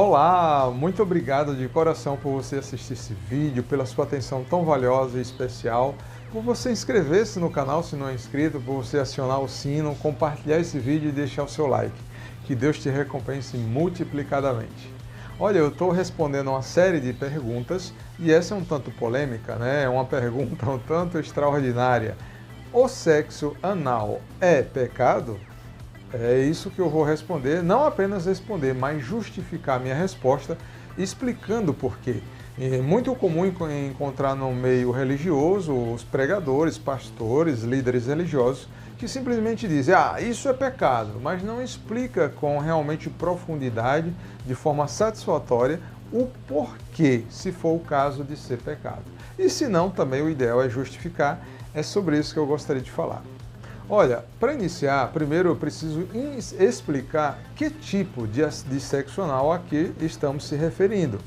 Olá, muito obrigado de coração por você assistir esse vídeo, pela sua atenção tão valiosa e especial, por você inscrever-se no canal se não é inscrito, por você acionar o sino, compartilhar esse vídeo e deixar o seu like. Que Deus te recompense multiplicadamente. Olha, eu estou respondendo uma série de perguntas e essa é um tanto polêmica, né? É uma pergunta um tanto extraordinária. O sexo anal é pecado? É isso que eu vou responder, não apenas responder, mas justificar minha resposta explicando por quê. É muito comum encontrar no meio religioso os pregadores, pastores, líderes religiosos que simplesmente dizem, isso é pecado, mas não explica com realmente profundidade, de forma satisfatória, o porquê, se for o caso de ser pecado. E se não, também o ideal é justificar, é sobre isso que eu gostaria de falar. Olha, para iniciar, primeiro eu preciso explicar que tipo de sexo anal a que estamos se referindo.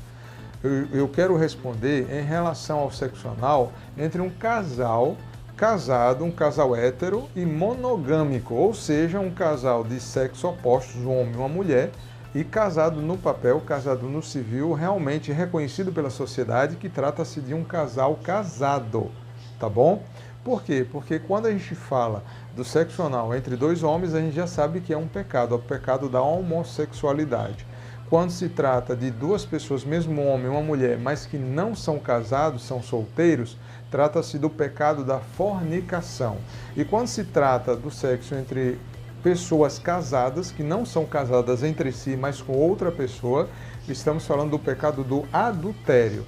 Eu quero responder em relação ao sexo anal entre um casal casado, um casal hétero e monogâmico, ou seja, um casal de sexo opostos, um homem e uma mulher, e casado no papel, casado no civil, realmente reconhecido pela sociedade que trata-se de um casal casado, tá bom? Por quê? Porque quando a gente fala do sexo anal entre dois homens, a gente já sabe que é um pecado, é o pecado da homossexualidade. Quando se trata de duas pessoas, mesmo um homem e uma mulher, mas que não são casados, são solteiros, trata-se do pecado da fornicação. E quando se trata do sexo entre pessoas casadas, que não são casadas entre si, mas com outra pessoa, estamos falando do pecado do adultério.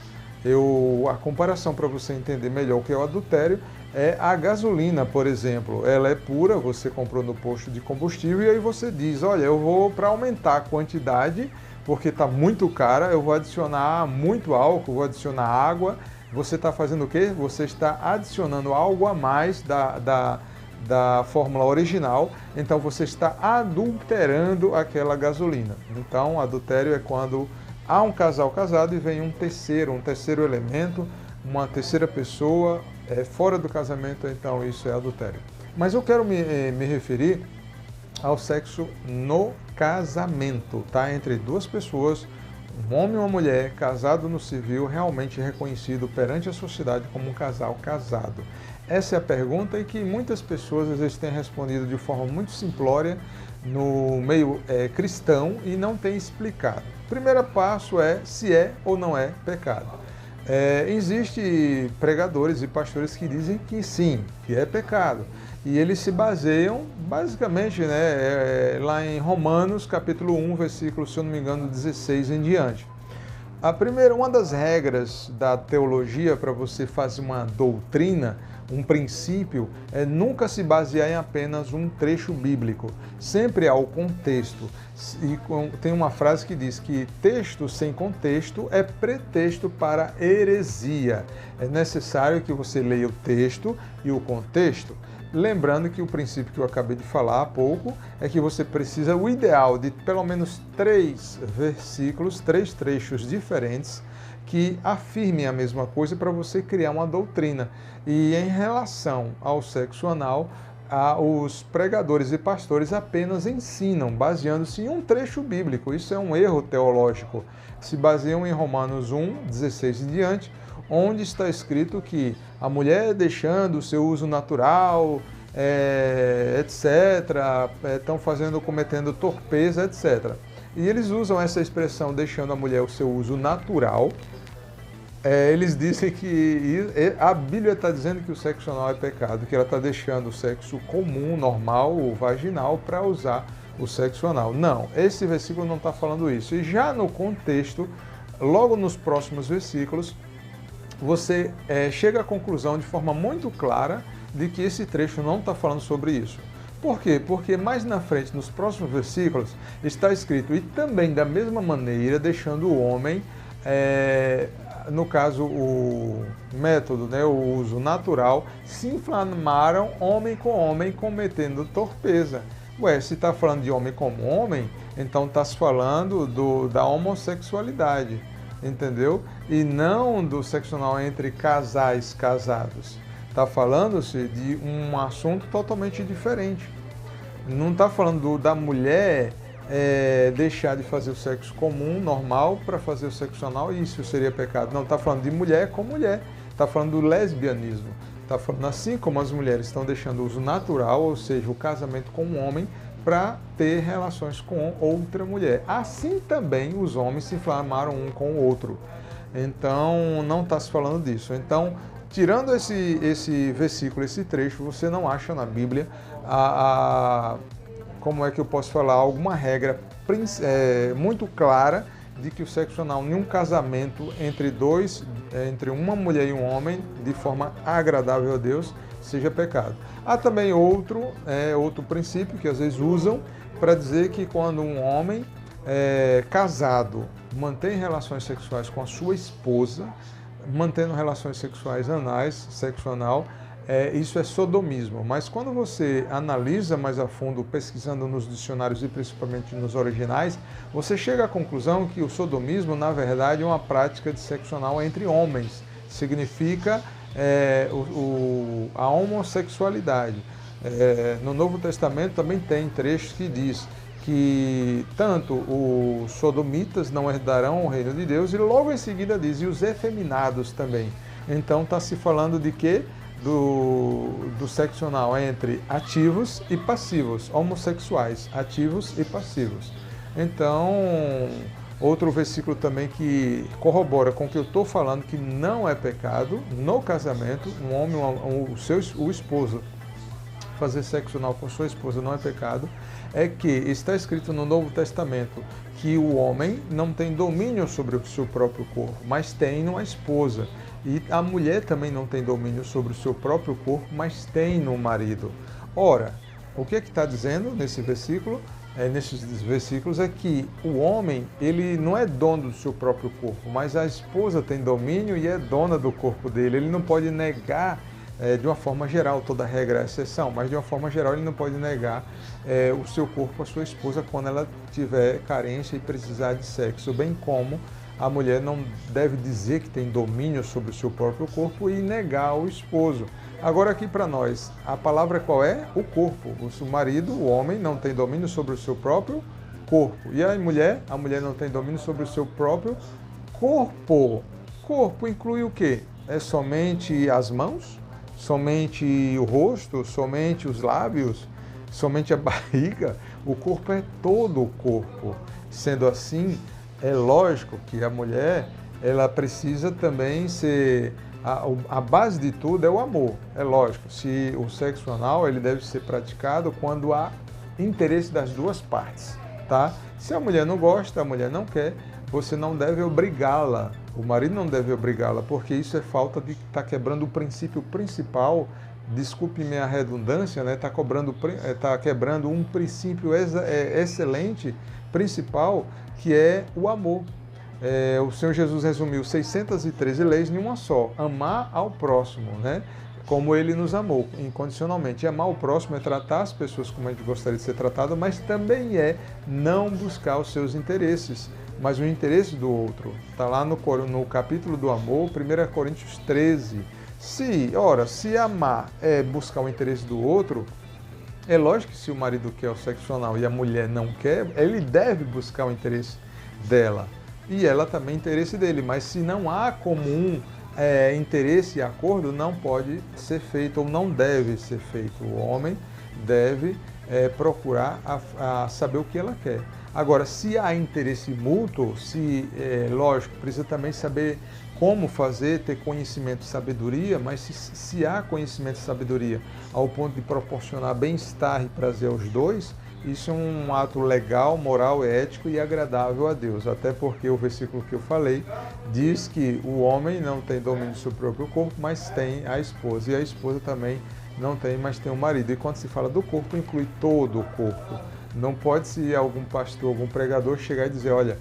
A comparação para você entender melhor o que é o adultério é a gasolina, por exemplo. Ela é pura, você comprou no posto de combustível e aí você diz, olha, eu vou, para aumentar a quantidade, porque está muito cara, eu vou adicionar muito álcool, vou adicionar água. Você está fazendo o quê? Você está adicionando algo a mais da fórmula original, então você está adulterando aquela gasolina. Então, adultério é quando há um casal casado e vem um terceiro elemento, uma terceira pessoa fora do casamento, então isso é adultério. Mas eu quero me referir ao sexo no casamento, tá? Entre duas pessoas, um homem e uma mulher, casado no civil, realmente reconhecido perante a sociedade como um casal casado. Essa é a pergunta e que muitas pessoas às vezes têm respondido de forma muito simplória no meio cristão e não têm explicado. O primeiro passo é se é ou não é pecado. Existem pregadores e pastores que dizem que sim, que é pecado. E eles se baseiam, basicamente, lá em Romanos, capítulo 1, versículo, se eu não me engano, 16 em diante. Uma das regras da teologia para você fazer uma doutrina, um princípio, é nunca se basear em apenas um trecho bíblico. Sempre há o contexto. E tem uma frase que diz que texto sem contexto é pretexto para heresia. É necessário que você leia o texto e o contexto. Lembrando que o princípio que eu acabei de falar há pouco é que você precisa, o ideal de pelo menos 3 versículos, 3 trechos diferentes que afirmem a mesma coisa para você criar uma doutrina. E em relação ao sexo anal, os pregadores e pastores apenas ensinam, baseando-se em um trecho bíblico. Isso é um erro teológico. Se baseiam em Romanos 1, 16 em diante, onde está escrito que a mulher deixando o seu uso natural, etc., estão cometendo torpeza, etc. E eles usam essa expressão, deixando a mulher o seu uso natural. Eles dizem que a Bíblia está dizendo que o sexo anal é pecado, que ela está deixando o sexo comum, normal, o vaginal, para usar o sexo anal. Não, esse versículo não está falando isso. E já no contexto, logo nos próximos versículos, você chega à conclusão de forma muito clara de que esse trecho não está falando sobre isso. Por quê? Porque mais na frente, nos próximos versículos, está escrito, e também da mesma maneira, deixando o homem, no caso o método, o uso natural, se inflamaram homem com homem, cometendo torpeza. Se está falando de homem como homem, então está se falando da homossexualidade. Entendeu? E não do sexo anal entre casais casados. Está falando-se de um assunto totalmente diferente. Não está falando da mulher deixar de fazer o sexo comum, normal, para fazer o sexo anal, e isso seria pecado. Não, está falando de mulher com mulher, está falando do lesbianismo. Está falando assim como as mulheres estão deixando o uso natural, ou seja, o casamento com um homem, para ter relações com outra mulher. Assim também os homens se inflamaram um com o outro. Então, não está se falando disso. Então, tirando esse versículo, esse trecho, você não acha na Bíblia como é que eu posso falar, alguma regra muito clara de que o sexo anal em um casamento entre uma mulher e um homem, de forma agradável a Deus, seja pecado. Há também outro princípio que às vezes usam para dizer que quando um homem casado mantém relações sexuais com a sua esposa, mantendo relações sexuais anais, sexo anal, isso é sodomismo. Mas quando você analisa mais a fundo, pesquisando nos dicionários e principalmente nos originais, você chega à conclusão que o sodomismo, na verdade, é uma prática de sexo anal entre homens. Significa a homossexualidade. No Novo Testamento também tem trechos que diz que tanto os sodomitas não herdarão o reino de Deus, e logo em seguida diz, e os efeminados também. Então está se falando de quê? Do sexo anal entre ativos e passivos, homossexuais, ativos e passivos. Então, outro versículo também que corrobora com o que eu estou falando, que não é pecado no casamento, um homem, o esposo, fazer sexo anal com sua esposa não é pecado, é que está escrito no Novo Testamento que o homem não tem domínio sobre o seu próprio corpo, mas tem uma esposa. E a mulher também não tem domínio sobre o seu próprio corpo, mas tem no marido. Ora, o que está dizendo nesse versículo? Nesses versículos é que o homem, ele não é dono do seu próprio corpo, mas a esposa tem domínio e é dona do corpo dele. Ele não pode negar, de uma forma geral, toda regra é exceção, mas de uma forma geral ele não pode negar o seu corpo à sua esposa quando ela tiver carência e precisar de sexo, bem como a mulher não deve dizer que tem domínio sobre o seu próprio corpo e negar o esposo. Agora aqui para nós, a palavra qual é? O corpo. O marido, o homem, não tem domínio sobre o seu próprio corpo. E a mulher não tem domínio sobre o seu próprio corpo. Corpo inclui o quê? É somente as mãos? Somente o rosto? Somente os lábios? Somente a barriga? O corpo é todo o corpo. Sendo assim, é lógico que a mulher, ela precisa também ser... A base de tudo é o amor, é lógico. Se o sexo anal, ele deve ser praticado quando há interesse das duas partes, tá? Se a mulher não gosta, a mulher não quer, você não deve obrigá-la. O marido não deve obrigá-la, porque isso é falta de estar quebrando o princípio principal, desculpe-me a redundância, né? Tá quebrando um princípio excelente, principal, que é o amor. O Senhor Jesus resumiu 613 leis em uma só: amar ao próximo, né? Como Ele nos amou, incondicionalmente. E amar o próximo é tratar as pessoas como a gente gostaria de ser tratado, mas também é não buscar os seus interesses, mas o interesse do outro. Está lá no capítulo do amor, 1 Coríntios 13. Se amar é buscar o interesse do outro, é lógico que se o marido quer o sexo anal e a mulher não quer, ele deve buscar o interesse dela. E ela também interesse dele, mas se não há comum interesse e acordo, não pode ser feito ou não deve ser feito. O homem deve procurar saber o que ela quer. Agora, se há interesse mútuo, lógico, precisa também saber como fazer, ter conhecimento e sabedoria, mas se há conhecimento e sabedoria ao ponto de proporcionar bem-estar e prazer aos dois, isso é um ato legal, moral, ético e agradável a Deus. Até porque o versículo que eu falei diz que o homem não tem domínio do seu próprio corpo, mas tem a esposa. E a esposa também não tem, mas tem o marido. E quando se fala do corpo, inclui todo o corpo. Não pode se algum pastor, algum pregador chegar e dizer, olha,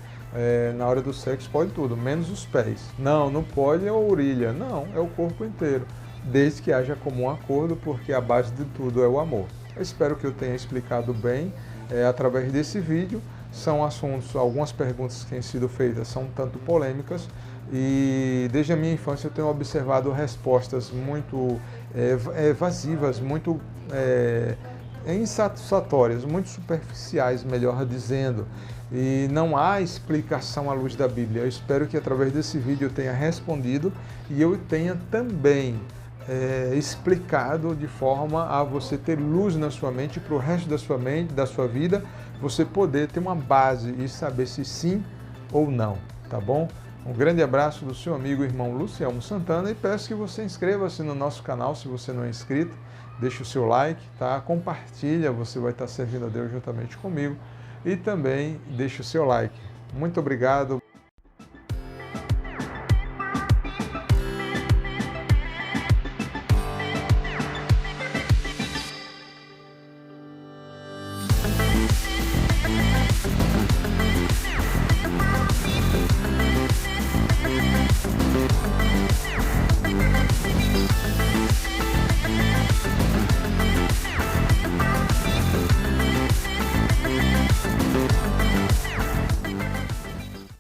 na hora do sexo pode tudo, menos os pés. Não pode a orelha. Não, é o corpo inteiro. Desde que haja comum acordo, porque a base de tudo é o amor. Eu espero que eu tenha explicado bem através desse vídeo. São assuntos, algumas perguntas que têm sido feitas são um tanto polêmicas e desde a minha infância eu tenho observado respostas muito evasivas, muito insatisfatórias, muito superficiais, melhor dizendo, e não há explicação à luz da Bíblia. Eu espero que através desse vídeo eu tenha respondido e eu tenha também explicado de forma a você ter luz na sua mente, para o resto da sua mente, da sua vida, você poder ter uma base e saber se sim ou não, tá bom? Um grande abraço do seu amigo e irmão Lucielmo Santana e peço que você inscreva-se no nosso canal se você não é inscrito, deixe o seu like, tá? Compartilha, você vai estar servindo a Deus juntamente comigo e também deixe o seu like. Muito obrigado.